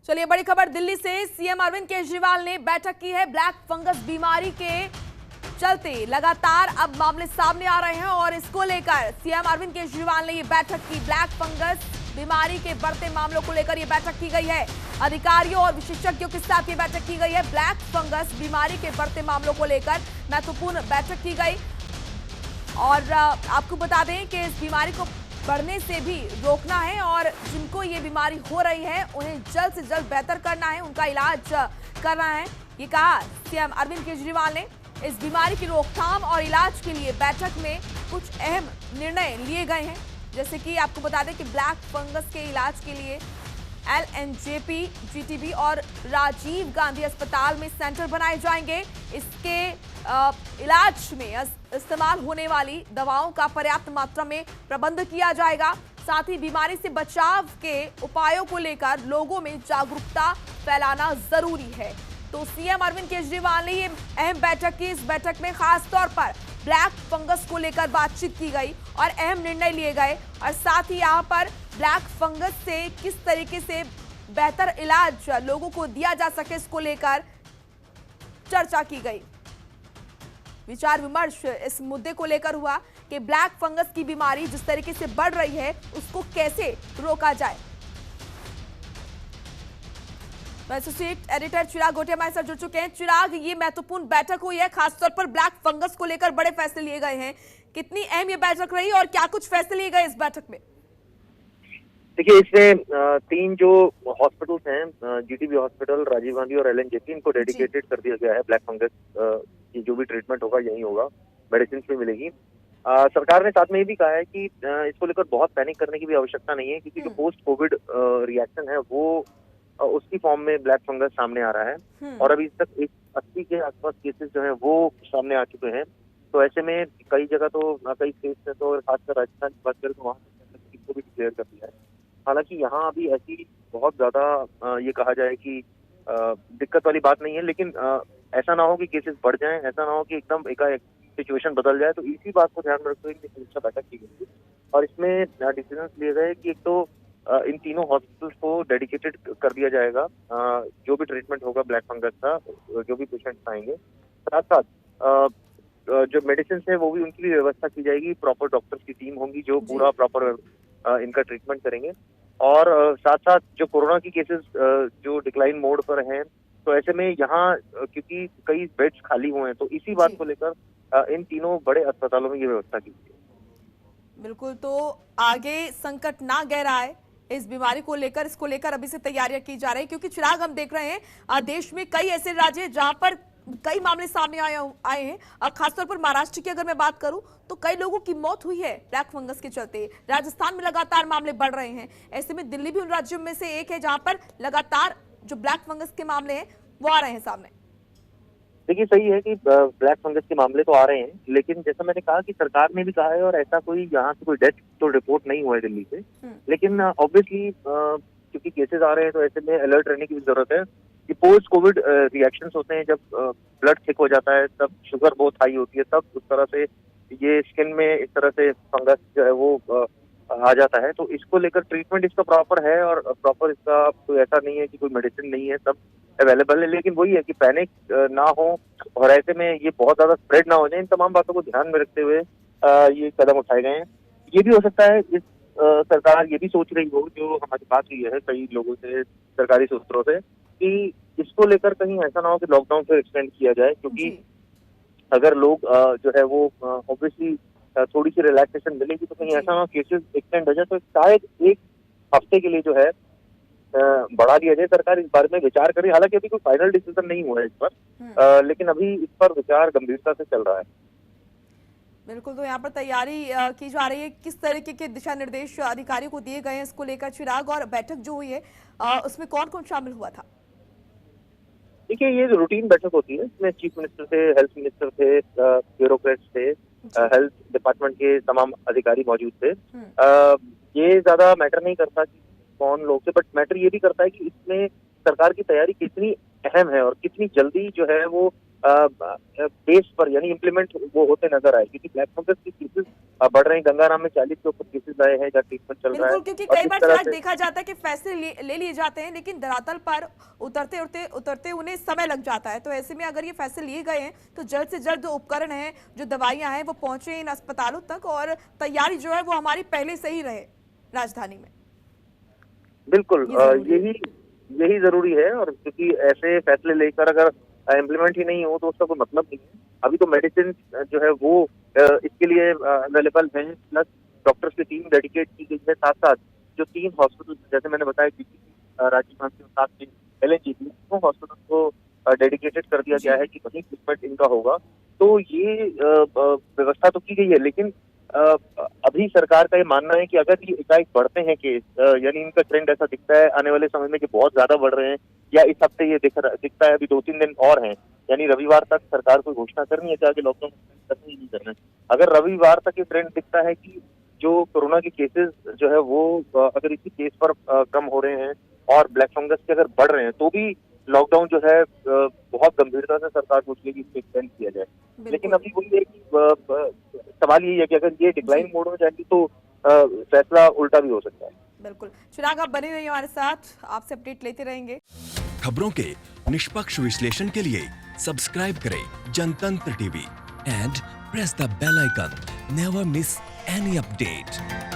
चलिए बड़ी खबर दिल्ली से। सीएम अरविंद केजरीवाल ने बैठक की है। ब्लैक फंगस बीमारी के चलते लगातार अब मामले सामने आ रहे हैं और इसको लेकर सीएम अरविंद केजरीवाल ने ये बैठक की। ब्लैक फंगस बीमारी के बढ़ते मामलों को लेकर ये बैठक की गई है। अधिकारियों और विशेषज्ञों के साथ ये बैठक की गई है। ब्लैक फंगस बीमारी के बढ़ते मामलों को लेकर महत्वपूर्ण बैठक की गई और आपको बता दें कि इस बीमारी को बढ़ने से भी रोकना है और जिनको ये बीमारी हो रही है उन्हें जल्द से जल्द बेहतर करना है, उनका इलाज करना है। ये कहा सीएम अरविंद केजरीवाल ने। इस बीमारी की रोकथाम और इलाज के लिए बैठक में कुछ अहम निर्णय लिए गए हैं, जैसे कि आपको बता दें कि ब्लैक फंगस के इलाज के लिए LNJP, GTB और राजीव गांधी अस्पताल में सेंटर बनाए जाएंगे। इसके इलाज में इस्तेमाल होने वाली दवाओं का पर्याप्त मात्रा में प्रबंध किया जाएगा। साथ ही बीमारी से बचाव के उपायों को लेकर लोगों में जागरूकता फैलाना जरूरी है। तो सीएम अरविंद केजरीवाल ने ये अहम बैठक की। इस बैठक में खास तौर पर ब्लैक फंगस को लेकर बातचीत की गई और अहम निर्णय लिए गए और साथ ही यहाँ पर ब्लैक फंगस से किस तरीके से बेहतर इलाज लोगों को दिया जा सके, इसको लेकर चर्चा की गई। विचार विमर्श इस मुद्दे को लेकर हुआ कि ब्लैक फंगस की बीमारी जिस तरीके से बढ़ रही है उसको कैसे रोका जाए। तो एसोसिएट एडिटर चिराग गोटे हमारे साथ जुड़ चुके हैं। चिराग, ये महत्वपूर्ण बैठक हुई है, खासतौर पर ब्लैक फंगस को लेकर बड़े फैसले लिए गए हैं। कितनी अहम ये बैठक रही और क्या कुछ फैसले लिए गए इस बैठक में? देखिए, इसमें 3 जो हॉस्पिटल्स हैं, GTB हॉस्पिटल, राजीव गांधी और LNJP, इनको डेडिकेटेड कर दिया गया है। ब्लैक फंगस की जो भी ट्रीटमेंट होगा यही होगा, मेडिसिन भी मिलेगी। सरकार ने साथ में ये भी कहा है कि इसको लेकर बहुत पैनिक करने की भी आवश्यकता नहीं है, क्योंकि जो पोस्ट कोविड रिएक्शन है वो उसकी फॉर्म में ब्लैक फंगस सामने आ रहा है और अभी तक 80 के आसपास केसेस जो हैं वो सामने आ चुके हैं। तो ऐसे में कई जगह तो कई स्टेट्स में तो खासकर राजस्थान की बात करें तो वहाँ को भी डिक्लेयर कर दिया है। हालांकि यहाँ अभी ऐसी बहुत ज्यादा ये कहा जाए कि दिक्कत वाली बात नहीं है, लेकिन ऐसा ना हो कि केसेस बढ़ जाएं, ऐसा ना हो कि एकदम एकाएक सिचुएशन बदल जाए। तो इसी बात को ध्यान में रखते हुए समीक्षा बैठक की गई और इसमें डिसीजन लिए गए कि एक तो इन तीनों हॉस्पिटल्स को डेडिकेटेड कर दिया जाएगा। जो भी ट्रीटमेंट होगा ब्लैक फंगस का, जो भी पेशेंट्स आएंगे, साथ साथ जो मेडिसिन है वो भी उनकी भी व्यवस्था की जाएगी। प्रॉपर डॉक्टर्स की टीम होंगी जो पूरा प्रॉपर इनका ट्रीटमेंट करेंगे और साथ साथ जो कोरोना की केसेस जो डिक्लाइन मोड पर हैं, तो ऐसे में यहाँ क्योंकि कई बेड्स खाली हुए हैं, तो इसी बात को लेकर इन तीनों बड़े अस्पतालों में ये व्यवस्था की गई है। बिल्कुल, तो आगे संकट ना गहराए इस बीमारी को लेकर, इसको लेकर अभी से तैयारियां की जा रही है, क्योंकि चिराग हम देख रहे हैं देश में कई ऐसे राज्य हैं जहां पर कई मामले सामने आए हैं और खासतौर पर महाराष्ट्र की अगर मैं बात करूं तो कई लोगों की मौत हुई है ब्लैक फंगस के चलते। राजस्थान में लगातार मामले बढ़ रहे हैं। ऐसे में दिल्ली भी उन राज्यों में से एक है जहां पर लगातार जो ब्लैक फंगस के मामले हैं वो आ रहे हैं सामने। देखिए, सही है कि ब्लैक फंगस के मामले तो आ रहे हैं, लेकिन जैसा मैंने कहा कि सरकार ने भी कहा है और ऐसा कोई यहाँ से कोई डेथ तो रिपोर्ट नहीं हुआ है दिल्ली से, लेकिन ऑब्वियसली क्योंकि केसेस आ रहे हैं तो ऐसे में अलर्ट रहने की भी जरूरत है कि पोस्ट कोविड रिएक्शंस होते हैं। जब ब्लड थिक हो जाता है, तब शुगर बहुत हाई होती है, तब उस तरह से ये स्किन में इस तरह से फंगस जो है वो आ जाता है। तो इसको लेकर ट्रीटमेंट इसका प्रॉपर है और प्रॉपर इसका कोई ऐसा नहीं है कि कोई मेडिसिन नहीं है, सब अवेलेबल है। लेकिन वही है कि पैनिक ना हो और ऐसे में ये बहुत ज्यादा स्प्रेड ना हो जाए, इन तमाम बातों को ध्यान में रखते हुए ये कदम उठाए गए हैं। ये भी हो सकता है इस सरकार ये भी सोच रही हो, जो हमारी बात हुई है कई लोगों से, सरकारी सूत्रों से, कि इसको लेकर कहीं ऐसा ना हो कि लॉकडाउन फिर एक्सटेंड किया जाए, क्योंकि अगर लोग जो है वो ऑब्वियसली थोड़ी सी रिलैक्सेशन मिलेगी तो कहीं ऐसा ना हो केसेस एक्सटेंड हो जाए। तो शायद एक हफ्ते के लिए जो है बढ़ा दिया जाए। सरकार इस बारे में विचार करे, हालांकि अभी कोई फाइनल डिसीजन नहीं हुआ है इस पर, लेकिन अभी इस पर विचार गंभीरता से चल रहा है। बिल्कुल, तो यहाँ पर तैयारी की जा रही है। किस तरीके के दिशा निर्देश अधिकारियों को दिए गए हैं इसको लेकर चिराग, और बैठक जो हुई है उसमें कौन कौन शामिल हुआ था? देखिए, ये रूटीन बैठक होती है, इसमें चीफ मिनिस्टर थे, हेल्थ मिनिस्टर थे, ब्यूरोक्रेट्स थे, हेल्थ डिपार्टमेंट के तमाम अधिकारी मौजूद थे। ये ज्यादा मैटर नहीं करता कि कौन लोग थे, बट मैटर ये भी करता है कि इसमें सरकार की तैयारी कितनी अहम है और कितनी जल्दी जो है वो बेस पर यानी इम्प्लीमेंट वो होते नजर आए। क्योंकि ब्लैक फंगस की केसेस बढ़ रहे हैं। गंगाराम में 40 के ऊपर केसेस आए हैं जहाँ ट्रीटमेंट चल रहा है। बिल्कुल, क्योंकि और कई इस बार तरह चिराग से देखा जाता है कि फैसले ले लिए जाते हैं, लेकिन धरातल पर उतरते उन्हें समय लग जाता है। तो ऐसे में अगर ये फैसले लिए गए हैं तो जल्द से जल्द जो उपकरण हैं, जो दवाइयां हैं, वो पहुंचे इन अस्पतालों तक और तैयारी जो है वो हमारी पहले से ही रहे राजधानी में। बिल्कुल ये जरूरी है। यही जरूरी है। और क्योंकि ऐसे फैसले लेकर अगर इम्प्लीमेंट ही नहीं हो तो उसका कोई मतलब नहीं है। अभी तो मेडिसिन जो है वो इसके लिए अवेलेबल है, प्लस डॉक्टर्स की टीम डेडिकेट की गई है। साथ साथ जो 3 हॉस्पिटल जैसे मैंने बताया राजीव गांधी और साथ में LNJP, वो हॉस्पिटल को डेडिकेटेड कर दिया गया है कि वहीं ट्रीटमेंट इनका होगा। तो ये व्यवस्था तो की गई है, लेकिन अभी सरकार का ये मानना है कि अगर ये एकाएक बढ़ते हैं केस, यानी इनका ट्रेंड ऐसा दिखता है आने वाले समय में कि बहुत ज्यादा बढ़ रहे हैं, या इस हफ्ते ये दिखता है, अभी 2-3 दिन और हैं, यानी रविवार तक सरकार को घोषणा करनी है कि आगे लॉकडाउन करना ही नहीं करना है। अगर रविवार तक ये ट्रेंड दिखता है कि जो कोरोना के केसेस जो है वो अगर इसी केस पर कम हो रहे हैं और ब्लैक फंगस के अगर बढ़ रहे हैं, तो भी लॉकडाउन जो है बहुत गंभीरता से सरकार सोच रही है कि इसको एक्सटेंड किया जाए। लेकिन अभी वही है कि सवाल यही है कि अगर ये डिक्लाइन मोड में जाएगी तो फैसला उल्टा भी हो सकता है। बिल्कुल, चिराग आप बने रहिए हमारे साथ, आपसे अपडेट लेते रहेंगे। खबरों के निष्पक्ष विश्लेषण के लिए सब्सक्राइब करें Jantantra TV and press the bell icon. Never miss any update.